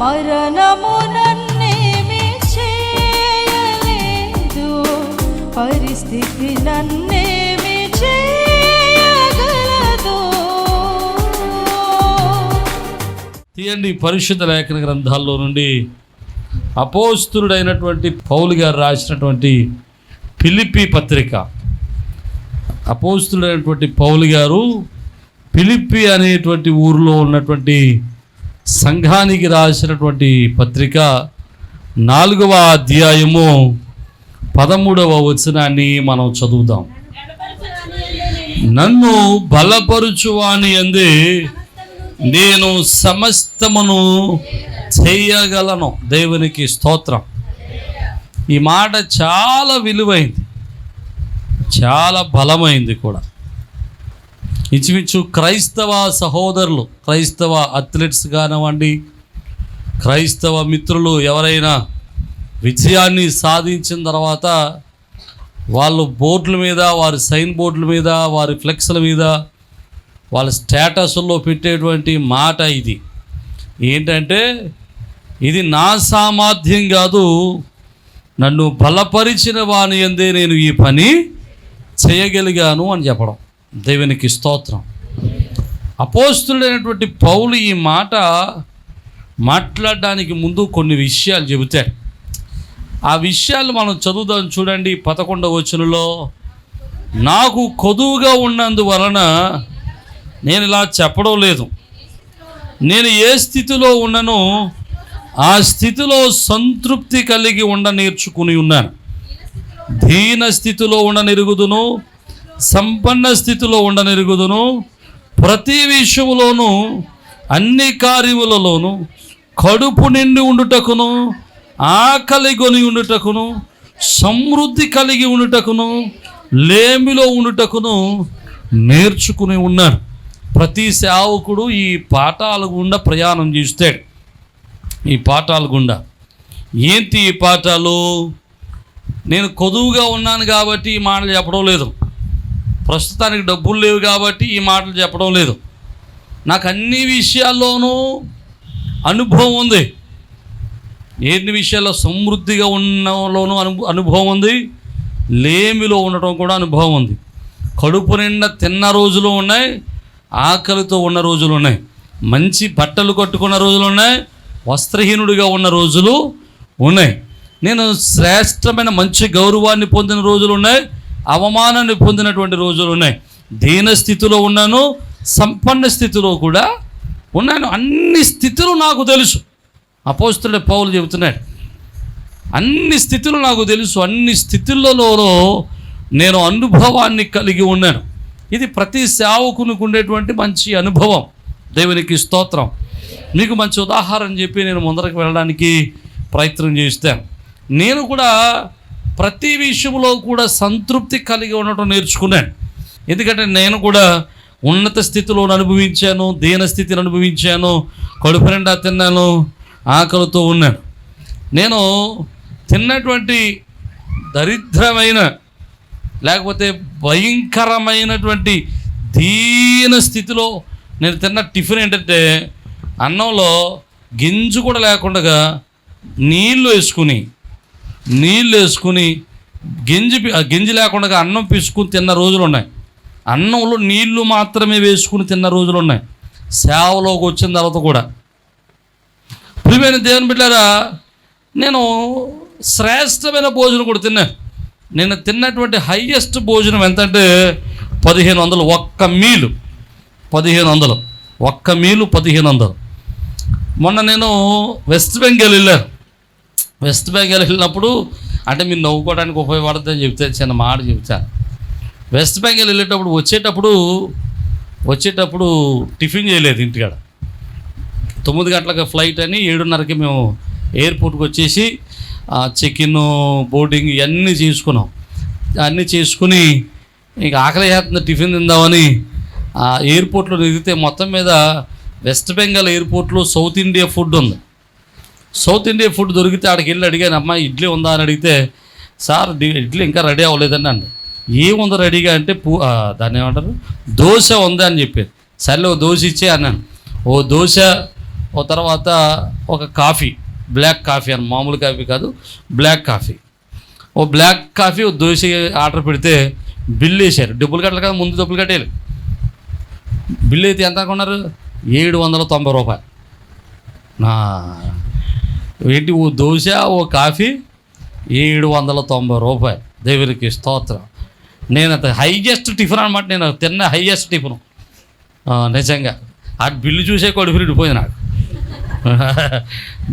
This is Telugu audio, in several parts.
మరణము నన్నేమి చేయలేదు, పరిస్థితి నన్నేమి చేయగలదు. తీయండి పరిశుద్ధ లేఖన గ్రంథాల్లో నుండి అపోస్తులుడైనటువంటి పౌలు గారు రాసినటువంటి ఫిలిప్పీ పత్రిక. అపోస్తులుడైనటువంటి పౌలు గారు ఫిలిప్పీ అనేటువంటి ఊరిలో ఉన్నటువంటి సంఘానికి రాసినటువంటి పత్రిక 4వ అధ్యాయము 13వ వచనాన్ని మనం చదువుదాం. నన్ను బలపరుచువాని యందే నేను సమస్తమును చేయగలను. దేవునికి స్తోత్రం. ఈ మాట చాలా విలువైంది, చాలా బలమైంది కూడా. ఇంచుమించు క్రైస్తవ సహోదరులు, క్రైస్తవ అథ్లెట్స్ కానివ్వండి, క్రైస్తవ మిత్రులు ఎవరైనా విజయాన్ని సాధించిన తర్వాత వాళ్ళు బోర్డుల మీద, వారి సైన్ బోర్డుల మీద, వారి ఫ్లెక్స్ల మీద, వాళ్ళ స్టేటస్లో పెట్టేటువంటి మాట ఇది ఏంటంటే, ఇది నా సామర్థ్యం కాదు, నన్ను బలపరిచిన వాని యందే నేను ఈ పని చేయగలిగాను అని చెప్పడం. దేవునికి స్తోత్రం. అపోస్తులుడైనటువంటి పౌలు ఈ మాట మాట్లాడడానికి ముందు కొన్ని విషయాలు చెబుతాడు. ఆ విషయాలు మనం చదువుదాం. చూడండి 11వ వచనంలో, నాకు కొదువుగా ఉన్నందువలన నేను ఇలా చెప్పడం లేదు, నేను ఏ స్థితిలో ఉన్ననో ఆ స్థితిలో సంతృప్తి కలిగి ఉండ నేర్చుకుని ఉన్నాను. దీన స్థితిలో ఉండనెరుగుదును, సంపన్న స్థితిలో ఉండనెరుగుదును, ప్రతి విషయంలోనూ అన్ని కార్యములలోనూ కడుపు నిండి ఉండుటకును, ఆకలి కొని ఉండుటకును, సమృద్ధి కలిగి ఉండుటకును, లేమిలో ఉండుటకును నేర్చుకుని ఉన్నాను. ప్రతి సేవకుడు ఈ పాఠాల గుండా ప్రయాణం చేస్తాడు. ఈ పాఠాల గుండా ఏంటి ఈ పాఠాలు? నేను కొదువుగా ఉన్నాను కాబట్టి ఈ మాటలు చెప్పడం లేదు, ప్రస్తుతానికి డబ్బులు లేవు కాబట్టి ఈ మాటలు చెప్పడం లేదు, నాకు అన్ని విషయాల్లోనూ అనుభవం ఉంది. ఎన్ని విషయాల్లో సమృద్ధిగా ఉన్నలోనూ అనుభవం ఉంది, లేమిలో ఉండటం కూడా అనుభవం ఉంది. కడుపు నిండా తిన్న రోజులు ఉన్నాయి, ఆకలితో ఉన్న రోజులు ఉన్నాయి, మంచి బట్టలు కట్టుకున్న రోజులు ఉన్నాయి, వస్త్రహీనుడిగా ఉన్న రోజులు ఉన్నాయి. నేను శ్రేష్టమైన మంచి గౌరవాన్ని పొందిన రోజులు ఉన్నాయి, అవమానాన్ని పొందినటువంటి రోజులు ఉన్నాయి. దీన స్థితిలో ఉన్నాను, సంపన్న స్థితిలో కూడా ఉన్నాను. అన్ని స్థితులు నాకు తెలుసు. అపోస్తులుడు పౌలు చెబుతున్నాడు, అన్ని స్థితులు నాకు తెలుసు, అన్ని స్థితులలో నేను అనుభవాన్ని కలిగి ఉన్నాను. ఇది ప్రతి సేవకునికి ఉండేటువంటి మంచి అనుభవం. దేవునికి స్తోత్రం. మీకు మంచి ఉదాహరణ చెప్పి నేను ముందరకు వెళ్ళడానికి ప్రయత్నం చేస్తాను. నేను కూడా ప్రతి విషయంలో కూడా సంతృప్తి కలిగి ఉండటం నేర్చుకున్నాను. ఎందుకంటే నేను కూడా ఉన్నత స్థితిలో అనుభవించాను, దీన స్థితిని అనుభవించాను, కడుపు నిండా తిన్నాను, ఆకలితో ఉన్నాను. నేను తిన్నటువంటి దరిద్రమైన లేకపోతే భయంకరమైనటువంటి దీన స్థితిలో నేను తిన్న టిఫిన్ ఏంటంటే, అన్నంలో గింజు కూడా లేకుండా నీళ్ళు వేసుకుని గింజి లేకుండా అన్నం పిసుకుని తిన్న రోజులు ఉన్నాయి. అన్నంలో నీళ్లు మాత్రమే వేసుకుని తిన్న రోజులు ఉన్నాయి. సేవలోకి వచ్చిన తర్వాత కూడా. ప్రియమైన దేవుని బిడ్డలారా, నేను శ్రేష్టమైన భోజనం కూడా తిన్నాను. నేను తిన్నటువంటి హైయెస్ట్ భోజనం ఎంతంటే 1500. ఒక్క మీలు 1500, ఒక్క మీలు 1500. మొన్న నేను వెస్ట్ బెంగాల్ వెళ్ళాను. వెస్ట్ బెంగాల్ వెళ్ళినప్పుడు, అంటే మీరు నవ్వుకోవడానికి ఉపయోగపడుతుందని చెప్తే చిన్న మాట చెప్తాను. వెస్ట్ బెంగాల్ వెళ్ళేటప్పుడు వచ్చేటప్పుడు టిఫిన్ చేయలేదు ఇంటికాడ. 9 గంటలకు ఫ్లైట్ అని 7:30కి మేము ఎయిర్పోర్ట్కి వచ్చేసి చెక్-ఇన్, బోర్డింగ్ ఇవన్నీ చేసుకున్నాం. అన్నీ చేసుకుని ఇంక ఆకలి చేస్తుంది, టిఫిన్ తిందామని ఎయిర్పోర్ట్లో దిగితే మొత్తం మీద వెస్ట్ బెంగాల్ ఎయిర్పోర్ట్లో సౌత్ ఇండియా ఫుడ్ ఉంది. సౌత్ ఇండియా ఫుడ్ దొరికితే ఆడికి వెళ్ళి అడిగాను, అమ్మ ఇడ్లీ ఉందా అని అడిగితే, సార్ ఇడ్లీ ఇంకా రెడీ అవ్వలేదండి అండి. ఏముందో రెడీగా అంటే దాన్ని ఏమంటారు, దోశ ఉందా అని చెప్పారు. సర్లే ఓ దోశ ఇచ్చే అన్నాను. ఓ దోశ ఓ తర్వాత ఒక కాఫీ, బ్లాక్ కాఫీ అని, మామూలు కాఫీ కాదు, బ్లాక్ కాఫీ. ఓ బ్లాక్ కాఫీ, ఓ దోశ ఆర్డర్ పెడితే బిల్లు వేసారు. డబ్బులు కట్టాలి కదా, ముందు డబ్బులు కట్టేయాలి. బిల్లు అయితే ఎంత అనుకున్నారు? 790 రూపాయలు. ఏంటి, ఓ దోశ ఓ కాఫీ 790 రూపాయలు. దేవునికి స్తోత్రం. నేను అంత హైయెస్ట్ టిఫిన్ అనమాట, నేను తిన్న హైయెస్ట్ టిఫిన్ నిజంగా. ఆ బిల్లు చూసే కడుపు నిండిపోయింది నాకు.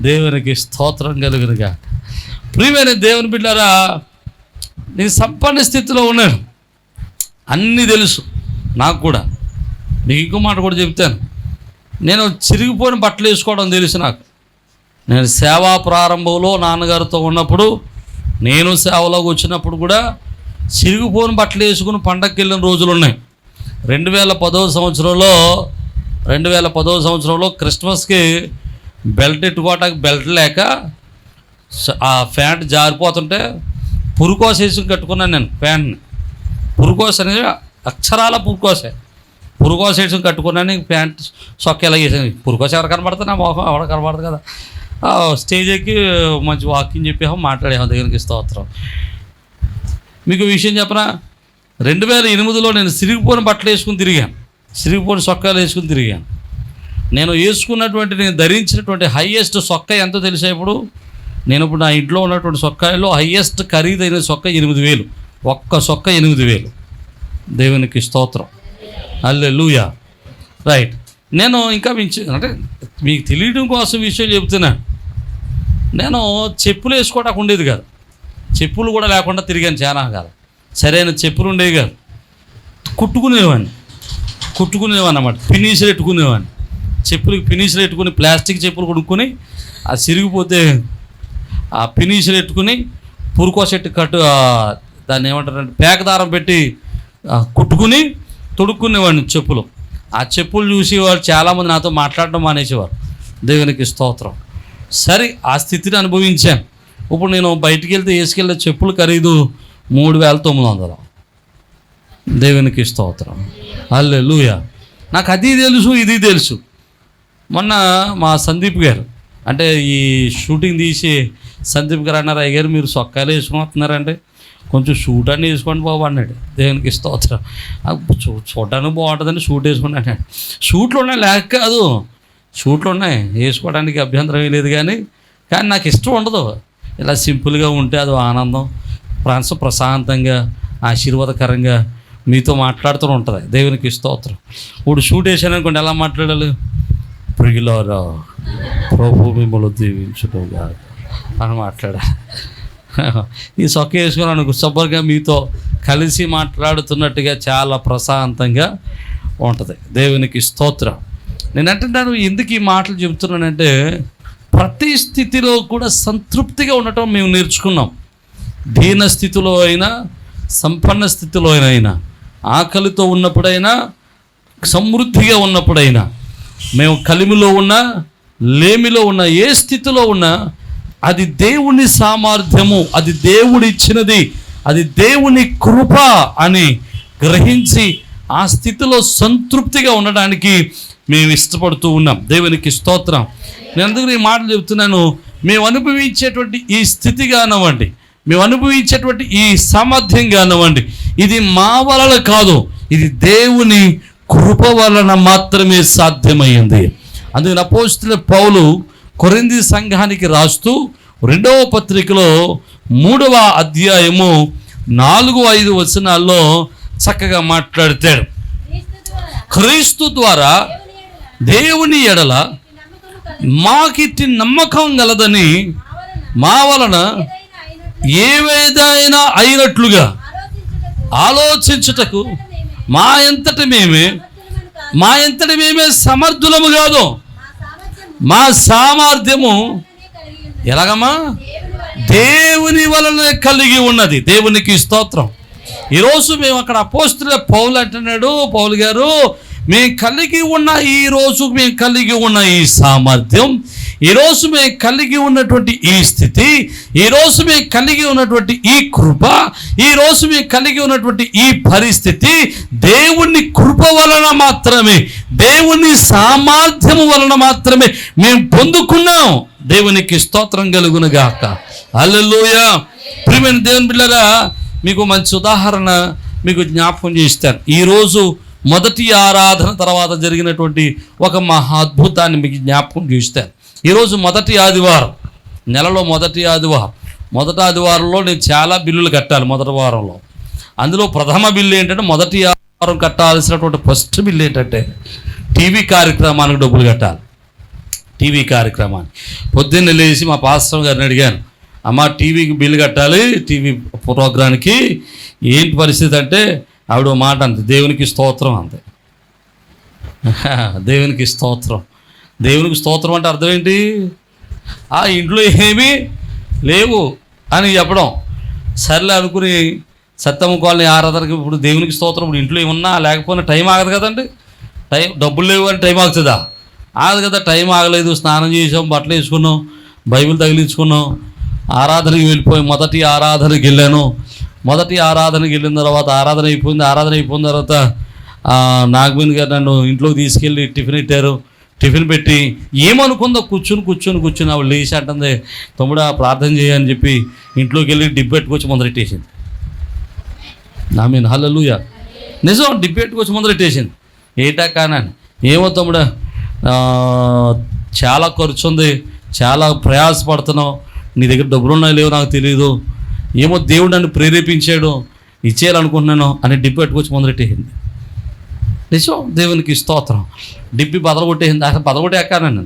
దేవునికి స్తోత్రం కలుగునుగా. ప్రియమైన దేవుని బిడ్డారా, నేను సంపన్న స్థితిలో ఉన్నాను, అన్నీ తెలుసు నాకు కూడా. మీకు ఇంకో మాట కూడా చెప్తాను, నేను చిరిగిపోయిన బట్టలు వేసుకోవడం తెలుసు నాకు. నేను సేవా ప్రారంభంలో నాన్నగారితో ఉన్నప్పుడు, నేను సేవలోకి వచ్చినప్పుడు కూడా చిరిగిపోయిన బట్టలు వేసుకుని పండగకి వెళ్ళిన రోజులు ఉన్నాయి. 2010 సంవత్సరంలో క్రిస్మస్కి బెల్ట్ ఎట్టుకోవటానికి బెల్ట్ లేక ఆ ప్యాంట్ జారిపోతుంటే పురుకోస వేసుకుని కట్టుకున్నాను నేను ప్యాంట్ని. పురుకోస అనేది అక్షరాల పురుకోస వేసుకుని కట్టుకున్నాను. ప్యాంట్ సొక్క ఎలా వేసాను. పురుకోస ఎవరు కనబడుతుంది? నా మొహం ఎవరు కనబడదు కదా. స్టేజ్ ఎక్కి మంచి వాకింగ్ చెప్పాము, మాట్లాడాము. దగ్గరికి స్తోత్రం. మీకు విషయం చెప్పనా, 2008లో నేను సిరిగిపోయిన బట్టలు వేసుకుని తిరిగాను, సిరిగిపోయిన సొక్కాలు వేసుకుని తిరిగాను. నేను ధరించినటువంటి హైయెస్ట్ సొక్క ఎంతో తెలిసా ఇప్పుడు? నేను ఇప్పుడు నా ఇంట్లో ఉన్నటువంటి సొక్కాయలో హైయెస్ట్ ఖరీదైన సొక్క 8,000. ఒక్క సొక్క 8,000. దేవునికి స్తోత్రం. హల్లెలూయా. రైట్. నేను ఇంకా అంటే మీకు తెలియడం కోసం విషయం చెబుతున్నాను. నేను చెప్పులు వేసుకోవడానికి ఉండేది కాదు, చెప్పులు కూడా లేకుండా తిరిగాను చాలా కాదు. సరైన చెప్పులు ఉండేవి కాదు. కుట్టుకునేవాడిని అన్నమాట. ఫినిష్లు పెట్టుకునేవాడిని. చెప్పులకి ఫినిష్లు పెట్టుకుని, ప్లాస్టిక్ చెప్పులు కొనుక్కొని ఆ చిరిగిపోతే ఆ ఫినిష్లు పెట్టుకుని పురుకోసెట్టు దాన్ని ఏమంటారంటే పేక దారం పెట్టి కుట్టుకుని తొడుక్కునేవాడిని చెప్పులు. ఆ చెప్పులు చూసి వాడు చాలామంది నాతో మాట్లాడడం మానేసేవారు. దేవునికి స్తోత్రం. సరే, ఆ స్థితిని అనుభవించాను. ఇప్పుడు నేను బయటికి వెళ్తే వేసుకెళ్ళే చెప్పులు ఖరీదు 3,900. దేవునికి స్తోత్రం. హల్లెలూయా. నాకు అది తెలుసు, ఇది తెలుసు. మొన్న మా సందీప్ గారు, అంటే ఈ షూటింగ్ తీసి సందీప్ గారు అన్నారు, అయ్యారు మీరు సొక్కాలు వేసుకుని వస్తున్నారంటే కొంచెం షూట్ అన్నీ వేసుకోండి బాబు అన్నాడు. దేవునికి స్తోత్రం. చూడడానికి బాగుంటుందని షూట్ వేసుకుని అన్నాడు. షూట్లు ఉన్నాయి లేక కాదు, షూట్లు ఉన్నాయి, వేసుకోవడానికి అభ్యంతరం లేదు. కానీ నాకు ఇష్టం ఉండదు. ఇలా సింపుల్గా ఉంటే అది ఆనందం, ప్రశాంతంగా ఆశీర్వాదకరంగా మీతో మాట్లాడుతూ ఉంటుంది. దేవునికి స్తోత్రం. ఇప్పుడు షూట్ వేసాను అనుకోండి, ఎలా మాట్లాడాలి? ప్రియులారా, ప్రభు మిమ్మల్ని దీవించునుగా అని మాట్లాడాలి. ఈ సొక్క వేసుకుని అనుకో, శుభ్రంగా మీతో కలిసి మాట్లాడుతున్నట్టుగా చాలా ప్రశాంతంగా ఉంటుంది. దేవునికి స్తోత్రం. నేనంటున్నాను, ఎందుకు ఈ మాటలు చెబుతున్నానంటే, ప్రతి స్థితిలో కూడా సంతృప్తిగా ఉండటం మేము నేర్చుకున్నాం. దీన స్థితిలో అయినా, సంపన్న స్థితిలో అయినా, ఆకలితో ఉన్నప్పుడైనా, సమృద్ధిగా ఉన్నప్పుడైనా, మేము కలిమిలో ఉన్నా, లేమిలో ఉన్నా, ఏ స్థితిలో ఉన్నా అది దేవుని సామర్థ్యము, అది దేవుడు ఇచ్చినది, అది దేవుని కృప అని గ్రహించి ఆ స్థితిలో సంతృప్తిగా ఉండడానికి మేము ఇష్టపడుతూ ఉన్నాం. దేవునికి స్తోత్రం. నేను అందుకు ఈ మాటలు చెప్తున్నాను. మేము అనుభవించేటువంటి ఈ స్థితి కానివ్వండి, మేము అనుభవించేటువంటి ఈ సామర్థ్యం కానివ్వండి, ఇది మా వలన కాదు, ఇది దేవుని కృప వలన మాత్రమే సాధ్యమైంది. అందుకని అపోస్తలుడైన పౌలు కొరింథీ సంఘానికి రాస్తూ 2వ పత్రికలో 3వ అధ్యాయము 4-5 వచనాల్లో చక్కగా మాట్లాడతాడు. క్రీస్తు ద్వారా దేవుని ఎడల మాకిట్టి నమ్మకం గలదని మా వలన ఏవేదైనా అయినట్లుగా ఆలోచించుటకు మా ఎంతటి మేమే సమర్థులము కాదు, మా సామర్థ్యము ఎలాగమ్మా? దేవుని వలన కలిగి ఉన్నది. దేవునికి స్తోత్రం. ఈరోజు మేము అక్కడ అపోస్తలుడైన పౌలు అంటున్నాడు, పౌలు గారు, మేము కలిగి ఉన్న ఈ సామర్థ్యం, ఈరోజు మేము కలిగి ఉన్నటువంటి ఈ స్థితి, ఈరోజు మేము కలిగి ఉన్నటువంటి ఈ కృప, ఈరోజు మేము కలిగి ఉన్నటువంటి ఈ పరిస్థితి దేవుని కృప వలన మాత్రమే, దేవుని సామర్థ్యము వలన మాత్రమే మేము పొందుకున్నాం. దేవునికి స్తోత్రం కలుగును గాక. హల్లెలూయా. ప్రియమైన దేవుని బిడ్డలారా, మీకు మంచి ఉదాహరణ మీకు జ్ఞాపకం చేస్తాను. ఈరోజు మొదటి ఆరాధన తర్వాత జరిగినటువంటి ఒక మహా అద్భుతాన్ని మీకు జ్ఞాపకం చేస్తాను. ఈరోజు మొదటి ఆదివారం, నెలలో మొదటి ఆదివారంలో నేను చాలా బిల్లులు కట్టాలి. మొదటి వారంలో అందులో ప్రథమ బిల్లు ఏంటంటే, మొదటి ఆదివారం కట్టాల్సినటువంటి ఫస్ట్ బిల్లు ఏంటంటే టీవీ కార్యక్రమానికి డబ్బులు కట్టాలి. టీవీ కార్యక్రమాన్ని పొద్దున్నే లేచి మా పాస్టర్ గారిని అడిగాను, అమ్మ టీవీకి బిల్లు కట్టాలి, టీవీ ప్రోగ్రాంకి ఏంటి పరిస్థితి అంటే, ఆవిడ మాట అంతే, దేవునికి స్తోత్రం అంతే. దేవునికి స్తోత్రం. దేవునికి స్తోత్రం అంటే అర్థం ఏంటి? ఆ ఇంట్లో ఏమీ లేవు అని చెప్పడం. సర్లే అనుకుని సత్తమ్మ కాలనీ ఆరాధనకి ఇప్పుడు దేవునికి స్తోత్రం, ఇప్పుడు ఇంట్లో ఏమన్నా లేకపోయినా టైం ఆగదు కదండి. డబ్బులు లేవు అని టైం ఆగుతుందా? ఆగదు కదా. టైం ఆగలేదు, స్నానం చేసాం, బట్టలు వేసుకున్నాం, బైబిల్ తగిలించుకున్నాం, ఆరాధనకి వెళ్ళిపోయి మొదటి ఆరాధనకి వెళ్ళాను. మొదటి ఆరాధనకి వెళ్ళిన తర్వాత ఆరాధన అయిపోయిన తర్వాత నాగమణి గారు నన్ను ఇంట్లోకి తీసుకెళ్ళి టిఫిన్ పెట్టారు. టిఫిన్ పెట్టి ఏమనుకుందో కూర్చుని ఆవిడ లేచి అంటుంది, తమ్ముడా ప్రార్థన చేయని చెప్పి ఇంట్లోకి వెళ్ళి డిబ్బు పెట్టుకొచ్చి మొదలెట్టేసింది. ఆమేన్, హల్లెలూయా. నిజం, డిబ్బు పెట్టుకొచ్చి మొదలెట్టేసింది. ఏటా కానని, ఏమో తమ్ముడా చాలా ఖర్చు ఉంది, చాలా ప్రయాసపడుతున్నావు, నీ దగ్గర డబ్బులు ఉన్నాయో లేవో నాకు తెలియదు, ఏమో దేవుడు నన్ను ప్రేరేపించాడు, ఇచ్చేయాలనుకుంటున్నాను అని డిబ్బు పెట్టుకొచ్చి మొదలెట్టేసింది. నిజం, దేవునికి స్తోత్రం. డిబ్బి బదలు కొట్టేసింది. అసలు బదలు కొట్టేకానండి,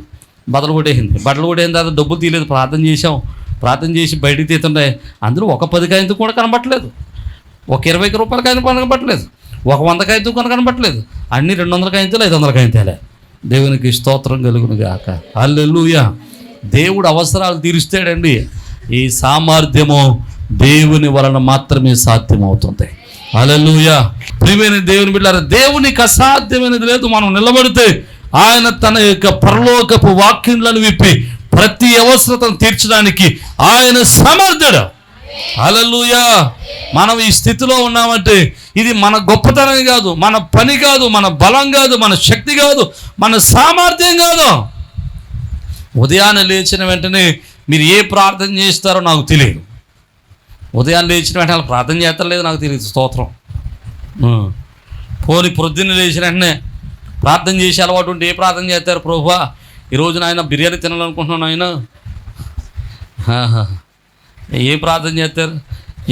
బదలు కొట్టేసింది. బట్టలు కొట్టేసిన తర్వాత డబ్బులు తీయలేదు. ప్రార్థన చేసి బయటికి తీస్తుంటే అందులో ఒక 10 కాయంతో కూడా కనబట్టలేదు, ఒక 20 రూపాయల కాయంతో కనబట్టలేదు, ఒక 100 కాయంతో కూడా కనబట్టలేదు. అన్నీ 200 కాయంతలు 500 కాయంతలే. దేవునికి స్తోత్రం కలుగును గాక. హల్లెలూయా. దేవుడు అవసరాలు తీరుస్తాడండి. ఈ సామర్థ్యము దేవుని వలన మాత్రమే సాధ్యమవుతుంది. హల్లెలూయా. ప్రియమైన దేవుని బిడ్డలారా, దేవునికి అసాధ్యమైనది లేదు. మనం నిలబడితే ఆయన తన యొక్క పరలోకపు వాక్యములను విప్పి ప్రతి అవసరతను తీర్చడానికి ఆయన సమర్థుడు. హల్లెలూయా. మనం ఈ స్థితిలో ఉన్నామంటే ఇది మన గొప్పతనం కాదు, మన పని కాదు, మన బలం కాదు, మన శక్తి కాదు, మన సామర్థ్యం కాదు. ఉదయాన్నే లేచిన వెంటనే మీరు ఏ ప్రార్థన చేస్తారో నాకు తెలియదు. ఉదయాన్నే లేచిన వెంటనే ప్రార్థన చేస్తారో లేదో నాకు తెలియదు. స్తోత్రం. పోని పొద్దున్న లేచిన వెంటనే ప్రార్థన చేసే అలవాటు ఉంటే ఏ ప్రార్థన చేస్తారు? ప్రభువా ఈరోజు నాయన బిర్యానీ తినాలనుకుంటున్నాను ఆయన, ఏ ప్రార్థన చేస్తారు?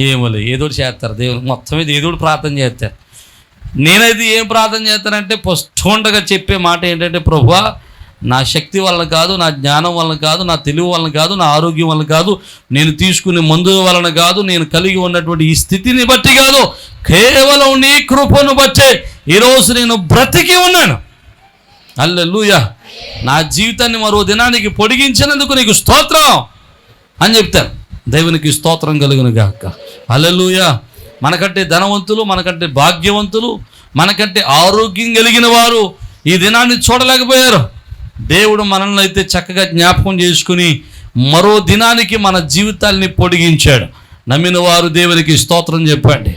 ఏమోలే, ఏదోటి చేస్తారు. దేవుడు మొత్తం మీద ఏదోటి ప్రార్థన చేస్తారు. నేనైతే ఏం ప్రార్థన చేస్తానంటే పొస్తుండగా చెప్పే మాట ఏంటంటే, ప్రభువా నా శక్తి వలన కాదు, నా జ్ఞానం వలన కాదు, నా తెలివి వలన కాదు, నా ఆరోగ్యం వలన కాదు, నేను తీసుకునే మందు వలన కాదు, నేను కలిగి ఉన్నటువంటి ఈ స్థితిని బట్టి కాదు, కేవలం నీ కృపను బట్టే ఈరోజు నేను బ్రతికి ఉన్నాను. హల్లెలూయా. నా జీవితాన్ని మరో దినానికి పొడిగించినందుకు నీకు స్తోత్రం అని చెప్తారు. దేవునికి స్తోత్రం కలుగును గాక. హల్లెలూయా. మనకంటే ధనవంతులు, మనకంటే భాగ్యవంతులు, మనకంటే ఆరోగ్యం కలిగిన వారు ఈ దినాన్ని చూడలేకపోయారు. దేవుడు మనల్ని అయితే చక్కగా జ్ఞాపకం చేసుకుని మరో దినానికి మన జీవితాల్ని పొడిగించాడు. నమ్మిన వారు దేవునికి స్తోత్రం చెప్పండి.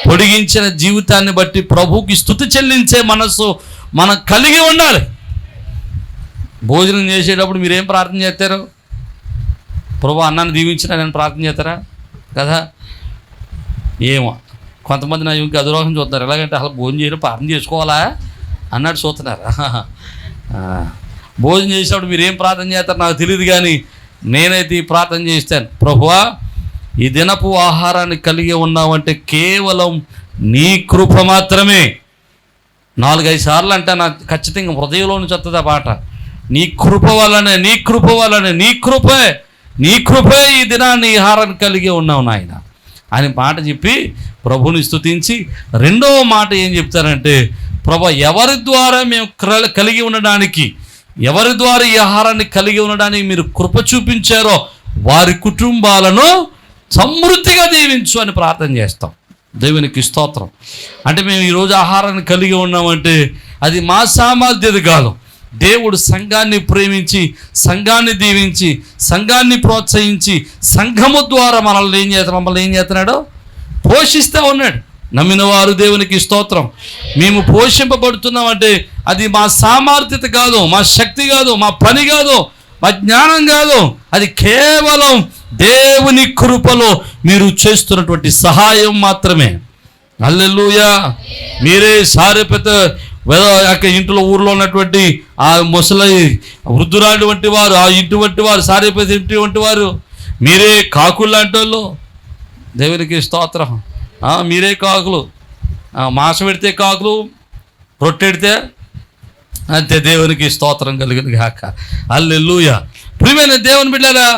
పొడిగించిన జీవితాన్ని బట్టి ప్రభువుకి స్తుతి చెల్లించే మనసు మనం కలిగి ఉండాలి. భోజనం చేసేటప్పుడు మీరేం ప్రార్థన చేస్తారు? ప్రభు అన్నాన్ని దీవించిన నేను ప్రార్థన చేస్తారా? కదా. ఏమో కొంతమంది నా ఇంకా అదురోహం చూస్తున్నారు. ఎలాగంటే అసలు భోజనం చేయడం ప్రార్థన చేసుకోవాలా అన్నట్టు చూస్తున్నారు. భోజనం చేసేటప్పుడు మీరు ఏం ప్రార్థన చేస్తారు నాకు తెలియదు, కానీ నేనైతే ఈ ప్రార్థన చేస్తాను. ప్రభువా ఈ దినపు ఆహారాన్ని కలిగి ఉన్నామంటే కేవలం నీ కృప మాత్రమే. 4-5 సార్లు అంటే నాకు ఖచ్చితంగా హృదయంలో నుంచి వస్తుంది ఆ పాట. నీ కృప వల్లనే, నీ కృప వల్లనే, నీ కృపే ఈ దినాన్ని ఆహారాన్ని కలిగి ఉన్నావు నాయన అని మాట చెప్పి ప్రభుని స్తుతించి, రెండవ మాట ఏం చెప్తారంటే, ప్రభు ఎవరి ద్వారా మేము కలిగి ఉండడానికి, ఎవరి ద్వారా ఈ ఆహారాన్ని కలిగి ఉండడానికి మీరు కృప చూపించారో వారి కుటుంబాలను సమృద్ధిగా దీవించు అని ప్రార్థన చేస్తాం. దేవునికి స్తోత్రం. అంటే మేము ఈరోజు ఆహారాన్ని కలిగి ఉన్నామంటే అది మా సామర్థ్యత కాదు, దేవుడు సంఘాన్ని ప్రేమించి, సంఘాన్ని దీవించి, సంఘాన్ని ప్రోత్సహించి, సంఘము ద్వారా మమ్మల్ని ఏం చేస్తున్నాడో పోషిస్తూ ఉన్నాడు. నమ్మిన వారు దేవునికి స్తోత్రం. మేము పోషింపబడుతున్నామంటే అది మా సామర్థ్యత కాదు, మా శక్తి కాదు, మా పని కాదు, మా జ్ఞానం కాదు. అది కేవలం దేవుని కృపలో మీరు చేస్తున్నటువంటి సహాయం మాత్రమే. హల్లెలూయా. మీరే సారెపెత్త ఇంట్లో ఊర్లో ఉన్నటువంటి ఆ ముసలి వృద్ధురాలు వంటి వారు, ఆ ఇంటి వంటి వారు, సారెపెత్త ఇంటి వంటి వారు, మీరే కాకులు లాంటి వాళ్ళు. దేవునికి స్తోత్రం. మీరే కాకులు. మాంసం పెడితే కాకులు, రొట్టెడితే అంతే. దేవునికి స్తోత్రం కలిగిన గాక. హల్లెలూయా. ప్రియమైన దేవుని బిడ్డలారా,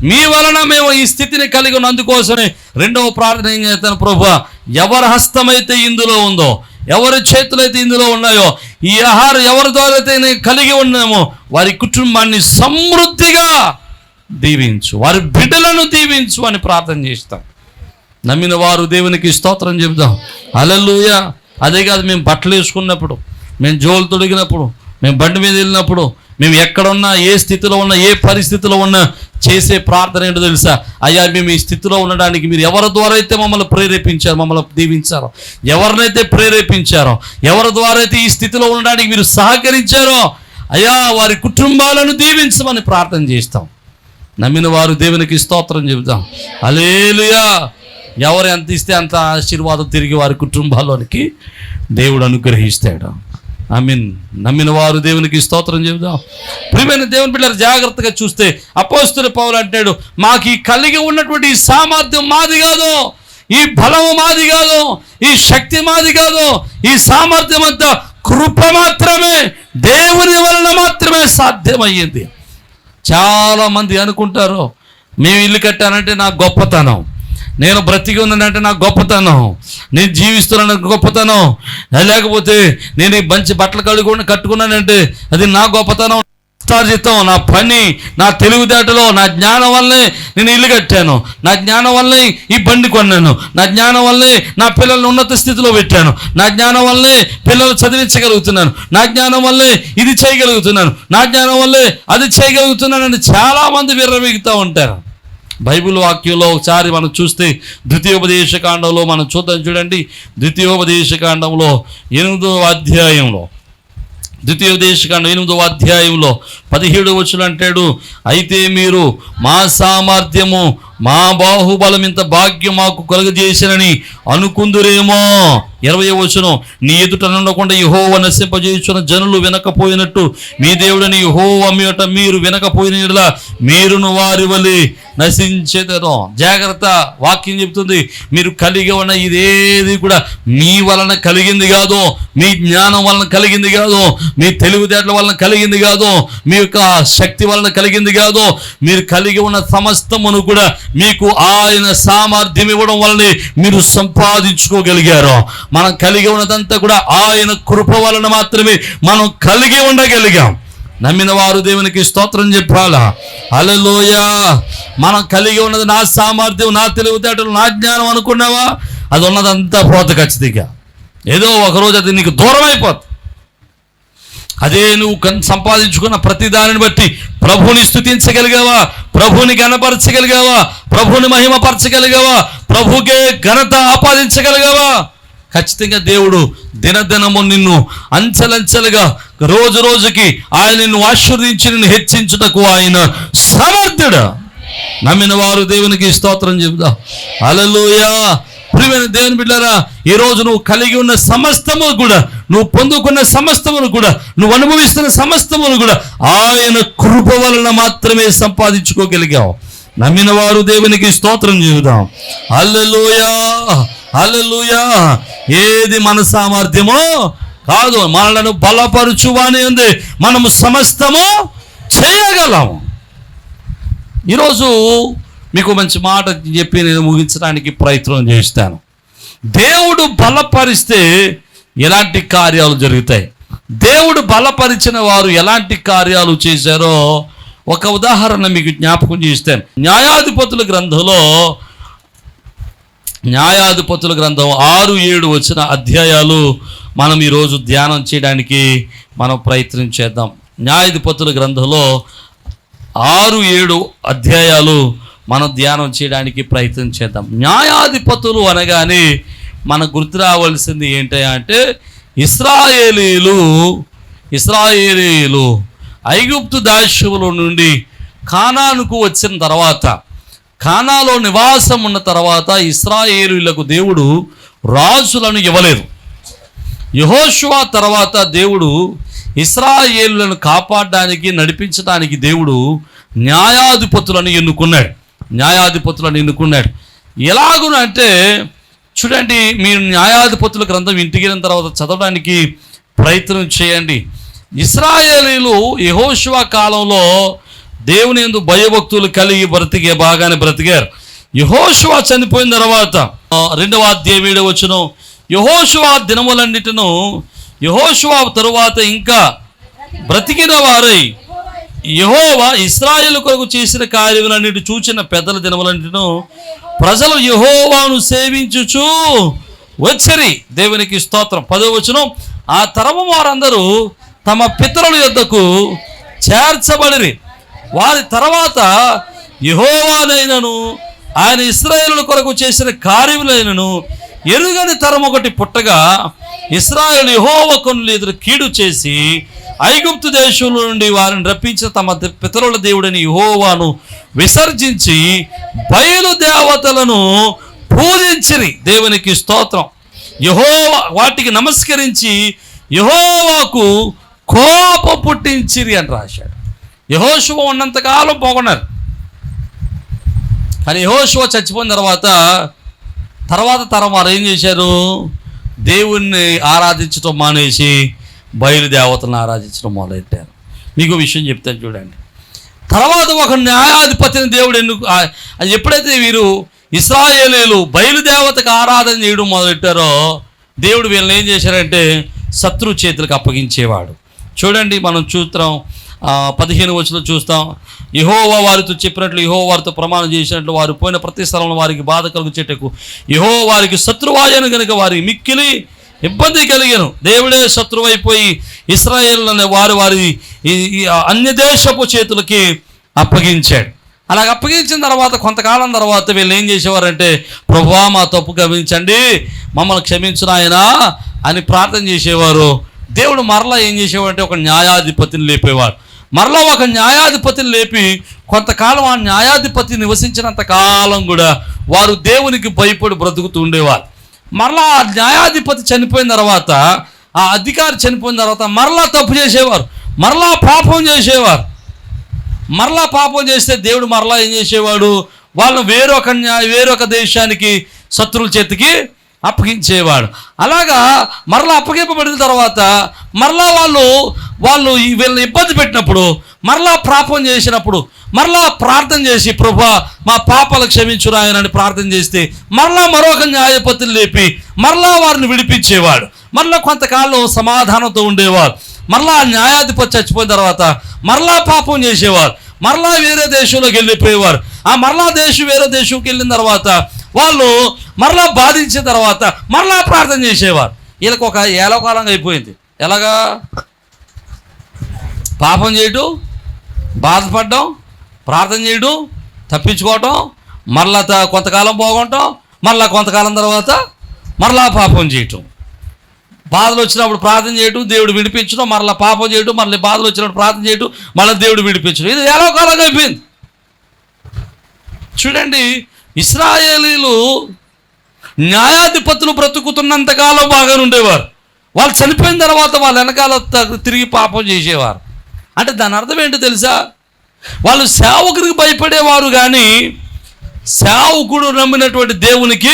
మీ వలన మేము ఈ స్థితిని కలిగి ఉన్న అందుకోసమే రెండవ ప్రార్థన ఏం చేస్తాను, ప్రభువా, ఎవరి హస్తమైతే ఇందులో ఉందో, ఎవరి చేతులైతే ఇందులో ఉన్నాయో, ఈ ఆహారం ఎవరి ద్వారా అయితే నేను కలిగి ఉన్నామో వారి కుటుంబాన్ని సమృద్ధిగా దీవించు, వారి బిడ్డలను దీవించు అని ప్రార్థన చేస్తాం. నమ్మిన వారు దేవునికి స్తోత్రం చెబుదాం. హల్లెలూయా. అదే కాదు, మేము బట్టలు వేసుకున్నప్పుడు, మేము జోలు తొడిగినప్పుడు, మేము బండి మీద వెళ్ళినప్పుడు, మేము ఎక్కడున్నా, ఏ స్థితిలో ఉన్నా, ఏ పరిస్థితిలో ఉన్నా చేసే ప్రార్థన ఏంటో తెలుసా? అయ్యా, మేము ఈ స్థితిలో ఉండడానికి మీరు ఎవరి ద్వారా అయితే మమ్మల్ని ప్రేరేపించారో, మమ్మల్ని దీవించారో, ఎవరినైతే ప్రేరేపించారో, ఎవరి ద్వారా అయితే ఈ స్థితిలో ఉండడానికి మీరు సహకరించారో, అయ్యా వారి కుటుంబాలను దీవించమని ప్రార్థన చేస్తాం. నమ్మిన వారు దేవునికి స్తోత్రం చెబుతాం. హల్లెలూయా. ఎవరు ఎంత ఇస్తే అంత ఆశీర్వాదం తిరిగి వారి కుటుంబాల్లోనికి దేవుడు అనుగ్రహిస్తాడు. నమ్మిన వారు దేవునికి స్తోత్రం చెబుదాం. ప్రియమైన దేవుని బిడ్డలు, జాగ్రత్తగా చూస్తే అపోస్తలుడు పౌలు అంటాడు, మాకు ఈ కలిగి ఉన్నటువంటి ఈ సామర్థ్యం మాది కాదు, ఈ బలము మాది కాదు, ఈ శక్తి మాది కాదు, ఈ సామర్థ్యం అంతా కృప మాత్రమే, దేవుని వలన మాత్రమే సాధ్యమయ్యింది. చాలామంది అనుకుంటారు, మేము ఇల్లు కట్టానంటే నా గొప్పతనం, నేను బ్రతికి ఉన్నానంటే నా గొప్పతనం, నేను జీవిస్తున్నాను గొప్పతనం, లేకపోతే నేను ఈ మంచి బట్టలు కట్టుకున్నానంటే అది నా గొప్పతనం, కష్టార్జితం, నా పని, నా తెలివితేటలో, నా జ్ఞానం వల్లే నేను ఇల్లు కట్టాను, నా జ్ఞానం వల్లే ఈ బండి కొన్నాను, నా జ్ఞానం వల్లే నా పిల్లల్ని ఉన్నత స్థితిలో పెట్టాను, నా జ్ఞానం వల్లే పిల్లలు చదివించగలుగుతున్నాను, నా జ్ఞానం వల్లే ఇది చేయగలుగుతున్నాను, నా జ్ఞానం వల్లే అది చేయగలుగుతున్నానని చాలామంది విర్రవీగుతూ ఉంటారు. బైబిల్ వాక్యంలో ఒకసారి మనం చూస్తే ద్వితీయోపదేశకాండంలో మనం చూడండి. ద్వితీయోపదేశకాండంలో 8వ అధ్యాయంలో 17వ వచనం అంటాడు, అయితే మీరు మా సామర్థ్యము, మా బాహుబలం ఇంత భాగ్యం మాకు కలుగజేసినని అనుకుందురేమో. 20వ వచనం, నీ ఎదుట నుండకుండా యెహోవా నశింపజేయుచున్న జనులు వినకపోయినట్టు మీ దేవుడని యెహోవా మీట మీరు వినకపోయిన మీరును వారి వలె నశించెదరు. జాగ్రత్త, వాక్యం చెప్తుంది, మీరు కలిగి ఉన్న ఇదేది కూడా మీ వలన కలిగింది కాదు, మీ జ్ఞానం వలన కలిగింది కాదు, మీ తెలివితేటల వలన కలిగింది కాదు, మీ యొక్క శక్తి వలన కలిగింది కాదు. మీరు కలిగి ఉన్న సమస్తమును కూడా మీకు ఆయన సామర్థ్యం ఇవ్వడం వల్లనే మీరు సంపాదించుకోగలిగారు. మనం కలిగి ఉన్నదంతా కూడా ఆయన కృప వలన మాత్రమే మనం కలిగి ఉండగలిగాం. నమ్మిన వారు దేవునికి స్తోత్రం చెప్పాలా? హల్లెలూయా. మనం కలిగి ఉన్నది నా సామర్థ్యం, నా తెలివితేటలు, నా జ్ఞానం అనుకున్నావా? అది ఉన్నదంతా పోత ఖచ్చితంగా. ఏదో ఒకరోజు అది నీకు దూరం అయిపోతుంది. అదే నువ్వు సంపాదించుకున్న ప్రతి దానిని బట్టి ప్రభుని స్తుతించగలిగావా? ప్రభుని ఘనపరచగలిగావా? ప్రభుని మహిమపరచగలిగావా? ప్రభుకే ఘనత ఆపాదించగలిగావా? ఖచ్చితంగా దేవుడు దినదినము నిన్ను అంచెలంచెలుగా రోజు రోజుకి ఆయన నిన్ను ఆశీర్వదించి నిన్ను హెచ్చించుటకు ఆయన సమర్థుడు. నమ్మిన వారు దేవునికి స్తోత్రం చెబుదా. హల్లెలూయా. ప్రియమైన దేవుని బిడ్డలారా, ఈరోజు నువ్వు కలిగి ఉన్న సమస్తము కూడా, నువ్వు పొందుకున్న సమస్తమును కూడా, నువ్వు అనుభవిస్తున్న సమస్తమును కూడా ఆయన కృప వలన మాత్రమే సంపాదించుకోగలిగావు. నమ్మిన వారు దేవునికి స్తోత్రం చెబుదాం. హల్లెలూయా, హల్లెలూయా. ఏది మన సామర్థ్యమో కాదు, మనలను బలపరుచువాని ఉంది మనము సమస్తము చేయగలము. ఈరోజు మీకు మంచి మాట చెప్పి నేను ముగించడానికి ప్రయత్నం చేస్తాను. దేవుడు బలపరిస్తే ఎలాంటి కార్యాలు జరుగుతాయి, దేవుడు బలపరిచిన వారు ఎలాంటి కార్యాలు చేశారో ఒక ఉదాహరణ మీకు జ్ఞాపకం చేస్తాను. న్యాయాధిపతుల గ్రంథం 6-7 అధ్యాయాలు మనం ఈరోజు ధ్యానం చేయడానికి మనం ప్రయత్నం చేద్దాం. న్యాయాధిపతుల గ్రంథంలో 6-7 అధ్యాయాలు మనం ధ్యానం చేయడానికి ప్రయత్నం చేద్దాం. న్యాయాధిపతులు అనగానే మనకు గుర్తు రావాల్సింది ఏంటంటే ఇశ్రాయేలీలు ఐగుప్తు దాస్యముల నుండి కానానుకు వచ్చిన తర్వాత, కానాలో నివాసం ఉన్న తర్వాత ఇశ్రాయేలీయులకు దేవుడు రాజులను ఇవ్వలేదు. యెహోషువ తర్వాత దేవుడు ఇశ్రాయేలులను కాపాడడానికి, నడిపించడానికి దేవుడు న్యాయాధిపతులను ఎన్నుకున్నాడు. ఎలాగునంటే చూడండి, మీరు న్యాయాధిపతుల గ్రంథం ఇంటికి వెళ్ళిన తర్వాత చదవడానికి ప్రయత్నం చేయండి. ఇశ్రాయేలీలు యెహోషువ కాలంలో దేవుని యందు భయభక్తులు కలిగి బాగానే బ్రతికారు. యెహోషువ చనిపోయిన తర్వాత 2వ అధ్యాయం 7వ వచనం, యెహోషువ దినములన్నిటిను యెహోషువ తరువాత ఇంకా బ్రతికిన వారై యెహోవా ఇశ్రాయేలు కొరకు చేసిన కార్యములన్నిటి చూచిన పెద్దల దినములన్నిటిను ప్రజలు యెహోవాను సేవించుచు వచ్చిరి. దేవునికి స్తోత్రం. 10వ వచనం, ఆ తరము వారందరూ తమ పితరుల యొద్దకు చేర్చబడిరి. వారి తర్వాత యెహోవానైనను ఆయన ఇశ్రాయేలు కొరకు చేసిన కార్యములైనను ఎరుగని తరం ఒకటి పుట్టగా ఇశ్రాయేలు యెహోవా కన్నుల ఎదుట కీడు చేసి ఐగుప్తు దేశంలో నుండి వారిని రప్పించిన తమ పితరుల దేవుడని యెహోవాను విసర్జించి బయలు దేవతలను పూజించిరి. దేవునికి స్తోత్రం. యెహోవా వాటికి నమస్కరించి యెహోవాకు కోపం పుట్టించిరి అని రాశాడు. యెహోషువ ఉన్నంతకాలం పోగొన్నారు. కానీ యెహోషువ చచ్చిపోయిన తర్వాత తరం వారు ఏం చేశారు? దేవుణ్ణి ఆరాధించడం మానేసి బయలుదేవతలను ఆరాధించడం మొదలెట్టారు. మీకు విషయం చెప్తాను చూడండి. తర్వాత ఒక న్యాయాధిపతిని దేవుడు ఎప్పుడైతే వీరు ఇశ్రాయేలీయులు బయలుదేవతకు ఆరాధన చేయడం మొదలెట్టారో దేవుడు వీళ్ళని ఏం చేశారంటే శత్రు చేతులకు అప్పగించేవాడు. చూడండి, మనం చూస్తాం 15వ వచనంలో చూస్తాం, యెహోవా వారితో చెప్పినట్లు యెహోవా వారితో ప్రమాణం చేసినట్లు వారు పోయిన ప్రతి స్థలంలో వారికి బాధ కలుగుచేటకు యెహోవా వారికి శత్రువాయను కనుక వారికి మిక్కిలి ఇబ్బంది కలిగాను. దేవుడే శత్రువైపోయి ఇశ్రాయేలును వారి అన్య దేశపు చేతులకి అప్పగించాడు. అలాగ అప్పగించిన తర్వాత కొంతకాలం తర్వాత వీళ్ళు ఏం చేసేవారంటే, ప్రభువా మా తప్పు గమనించండి, మమ్మల్ని క్షమించు నాయనా అని ప్రార్థన చేసేవారు. దేవుడు మరలా ఏం చేసేవారంటే ఒక న్యాయాధిపతిని లేపేవారు. మరలా ఒక న్యాయాధిపతిని లేపి కొంతకాలం ఆ న్యాయాధిపతి నివసించినంత కాలం కూడా వారు దేవునికి భయపడి బ్రతుకుతూ ఉండేవారు. మరలా ఆ న్యాయాధిపతి చనిపోయిన తర్వాత, ఆ అధికారి చనిపోయిన తర్వాత మరలా తప్పు చేసేవారు, మరలా పాపం చేసేవారు. మరలా పాపం చేస్తే దేవుడు మరలా ఏం చేసేవాడు? వాళ్ళను వేరొక దేశానికి శత్రువుల చేతికి అప్పగించేవాడు. అలాగా మరలా అప్పగింపబడిన తర్వాత మరలా వాళ్ళు వీళ్ళని ఇబ్బంది పెట్టినప్పుడు, మరలా పాపం చేసినప్పుడు మరలా ప్రార్థన చేసి ప్రభువా మా పాపాలు క్షమించు రాయనని ప్రార్థన చేస్తే మరలా మరొక న్యాయపతిని లేపి మరలా వారిని విడిపించేవాడు. మరలా కొంతకాలం సమాధానంతో ఉండేవారు. మరలా న్యాయాధిపతి చచ్చిపోయిన తర్వాత మరలా పాపం చేసేవారు, మరలా వేరే దేశంలోకి వెళ్ళిపోయేవారు. ఆ మరలా వేరే దేశంకి వెళ్ళిన తర్వాత వాళ్ళు మరలా బాధించిన తర్వాత మరలా ప్రార్థన చేసేవారు. వీళ్ళకి ఒక ఏలకాలంగా అయిపోయింది. ఎలాగా? పాపం చేయడం, బాధపడడం, ప్రార్థన చేయడం, తప్పించుకోవటం, మరలా కొంతకాలం పోగొట్టడం, మరలా కొంతకాలం తర్వాత మరలా పాపం చేయటం. బాధలు వచ్చినప్పుడు ప్రార్థన చేయటం, దేవుడు విడిపించడం, మరలా పాపం చేయటం, మళ్ళీ బాధలు వచ్చినప్పుడు ప్రార్థన చేయటం, మళ్ళీ దేవుడు విడిపించడం. ఇది ఎలా కాలంగా అయిపోయింది. చూడండి, ఇశ్రాయేలీలు న్యాయాధిపతులు బ్రతుకుతున్నంతకాలం బాగానే ఉండేవారు. వాళ్ళు చనిపోయిన తర్వాత వాళ్ళ వెనకాల తిరిగి పాపం చేసేవారు. అంటే దాని అర్థం ఏంటో తెలుసా? వాళ్ళు సేవకుడికి భయపడేవారు కానీ సేవకుడు నమ్మినటువంటి దేవునికి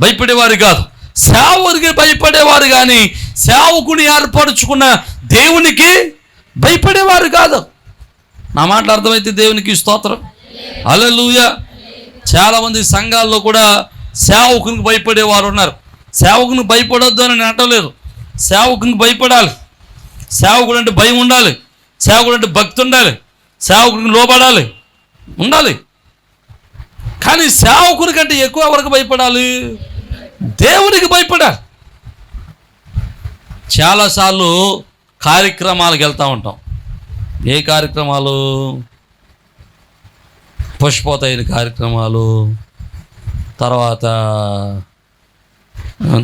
భయపడేవారు కాదు. సేవకుడికి భయపడేవారు కానీ సేవకుని ఏర్పరచుకున్న దేవునికి భయపడేవారు కాదు. నా మాటలు అర్థమైతే దేవునికి స్తోత్రం. హల్లెలూయా. చాలామంది సంఘాల్లో కూడా సేవకునికి భయపడేవారు ఉన్నారు. సేవకునికి భయపడొద్దు అని అంటలేదు. సేవకునికి భయపడాలి. సేవకుడు అంటే భయం ఉండాలి. సేవకుడు అంటే భక్తి ఉండాలి. సేవకుడికి లోబడాలి ఉండాలి. కానీ సేవకుడి కంటే ఎక్కువ ఎవరికి భయపడాలి? దేవునికి భయపడాలి. చాలాసార్లు కార్యక్రమాలకు వెళ్తూ ఉంటాం. ఏ కార్యక్రమాలు? పుష్పోతైన కార్యక్రమాలు, తర్వాత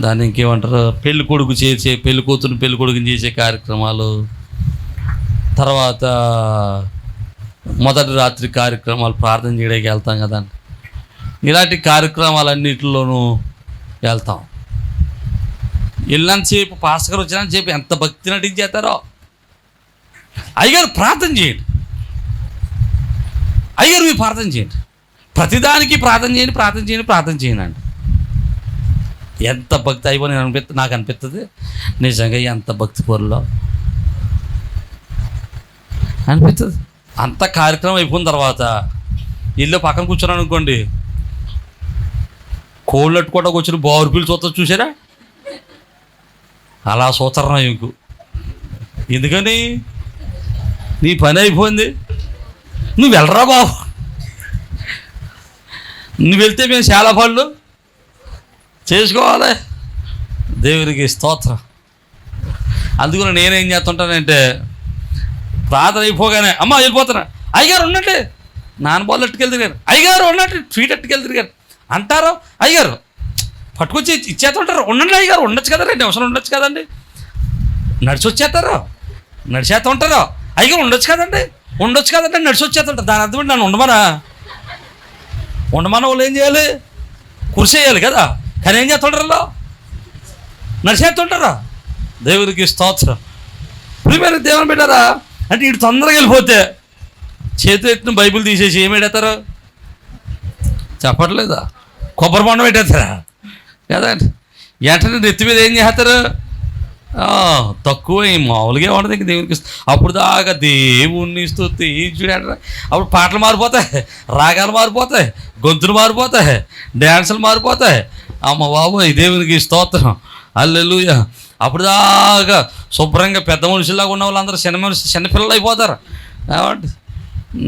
దాన్ని ఇంకేమంటారు, పెళ్ళి కొడుకు చేసే, పెళ్ళి కూతురు పెళ్ళి కొడుకుని చేసే కార్యక్రమాలు, తర్వాత మొదటి రాత్రి కార్యక్రమాలు, ప్రార్థన చేయడానికి వెళ్తాం కదా, ఇలాంటి కార్యక్రమాలన్నింటిలోనూ వెళ్తాం. వెళ్ళినంతసేపు పాస్టర్ గారు వచ్చినంతసేపు ఎంత భక్తి నటించేస్తారో. అయ్యగారు ప్రార్థన చేయండి, అయ్యగారు మీరు ప్రార్థన చేయండి, ప్రతిదానికి ప్రార్థన చేయండి, ప్రార్థన చేయండి, ప్రార్థన చేయండి అండి. ఎంత భక్తి అయిపో నాకు అనిపిస్తుంది నిజంగా, ఎంత భక్తి పొరలో అనిపిస్తుంది. అంత కార్యక్రమం అయిపోయిన తర్వాత ఇల్లు పక్కన కూర్చున్నాను అనుకోండి, కోళ్ళు అట్టుకోవడానికి వచ్చిన బారుపిల్లి చూస్తా చూసారా, అలా చూస్తారా ఇంకు. ఎందుకని? నీ పని అయిపోయింది, నువ్వు వెళ్ళరా బాబు, నువ్వు వెళ్తే మేము చాలా పనులు చేసుకోవాలి. దేవునికి స్తోత్రం. అందుకని నేనేం చేస్తుంటానంటే, ప్రార్థన అయిపోగానే అమ్మ వెళ్ళిపోతున్నా, అయ్యగారు ఉన్నట్టే నాన్న బాల్ అట్టుకెళ్తారు, అయ్యగారు ఉన్నట్టు ట్వీట్ అట్టుకెళ్తారు అంటారు. అయ్యగారు పట్టుకొచ్చి ఇచ్చేస్తుంటారు, ఉండండి అయ్యగారు, ఉండొచ్చు కదా, 2 నిమిషాలు ఉండొచ్చు కదండి, నడిచి వచ్చేస్తారు, నడిచేస్తూ ఉంటారు. అయ్యగారు ఉండొచ్చు కదండి, ఉండొచ్చు కదండి, నడిచి వచ్చేస్తుంటారు. దాని అర్థం నన్ను ఉండమన వాళ్ళు ఏం చేయాలి? కురిసేయాలి కదా, కానీ ఏం చేస్తుంటారు? నడిచేస్తుంటారా? దేవునికి స్తోత్రం. ప్రియమైన దేవుని బిడ్డలారా, అంటే ఇటు తొందరగా వెళ్ళిపోతే చేతి ఎత్తున బైబిల్ తీసేసి ఏం పెడతారు చెప్పట్లేదా? కొబ్బరి బొండం పెట్టేస్తారా కదా? వెంటనే నెత్తి మీద ఏం చేస్తారు? తక్కువ మామూలుగా ఉండదు ఇంక దేవునికి. అప్పుడు దాకా దేవుణ్ణి స్తుతి చూడండి. అప్పుడు పాటలు మారిపోతాయి, రాగాలు మారిపోతాయి, గొంతులు మారిపోతాయి, డ్యాన్సులు మారిపోతాయి. అమ్మ బాబోయ్, దేవునికి స్తోత్రం, హల్లెలూయా. అప్పుడు దాకా శుభ్రంగా పెద్ద మనుషుల్లాగా ఉన్న వాళ్ళందరూ చిన్నపిల్లలు అయిపోతారు. కాబట్టి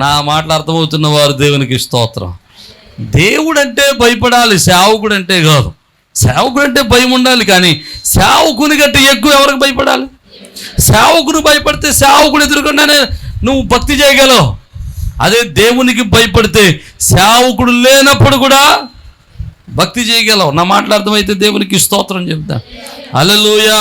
నా మాటలు అర్థమవుతున్న వారు దేవునికి స్తోత్రం. దేవుడు అంటే భయపడాలి, సేవకుడు అంటే కాదు. సేవకుడు అంటే భయం ఉండాలి, కానీ సేవకుని కంటే ఎక్కువ ఎవరికి భయపడాలి? సేవకుని భయపడితే సేవకుడు ఎదుర్కొన్నానే నువ్వు భక్తి చేయగలవు. అదే దేవునికి భయపడితే సేవకుడు లేనప్పుడు కూడా భక్తి చేయగలవు. నా మాటలు అర్థమైతే దేవునికి స్తోత్రం చెప్తా. హల్లెలూయా.